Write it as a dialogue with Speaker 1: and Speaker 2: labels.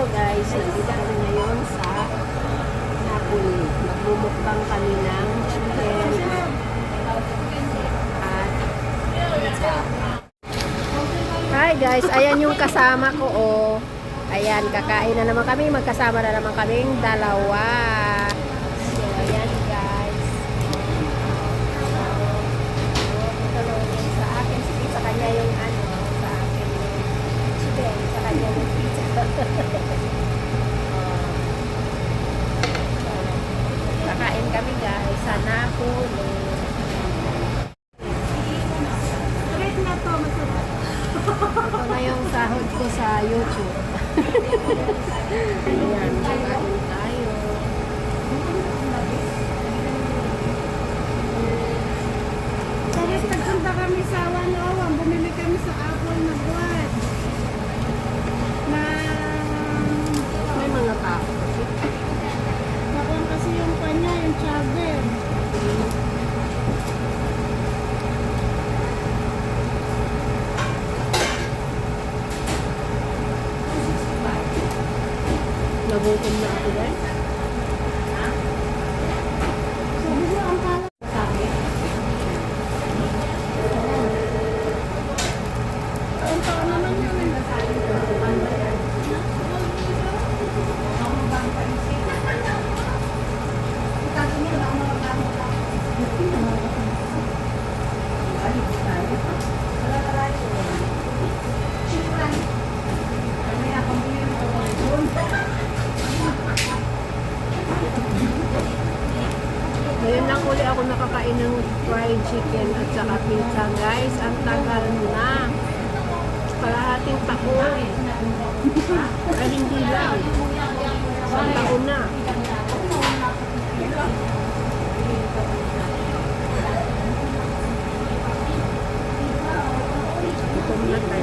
Speaker 1: Hello guys, nandito kami ngayon sa Napoli. Magmumukbang kami ng chicken at pizza. Hi guys, ayan yung kasama ko oh. Ayan, kakain na naman kami, magkasama na naman kaming dalawa. So ayan guys. Ito yung sa akin, sa kanya yung ano, sa akin yung chicken, sa kanya yung pizza. Kakain kami guys sa Napoli. Ito na yung sahod ko sa YouTube. Ayan, kakain tayo.
Speaker 2: Tapos nagpunta kami sa Wanawan, bumili kami sa apple na buwan. Na
Speaker 1: May mga tao.
Speaker 2: nakuha kasi yung kanya, yung chowder.
Speaker 1: Nagutom na ako guys.
Speaker 2: Sabi ko, ang kala. Ang tao naman yun.
Speaker 1: Ngayon lang uli ako nakakain ng fried chicken at saka pizza guys. Ang tagal na. Kalahating taon. Ay hindi lang. Isang taon na. Gutom na tayo.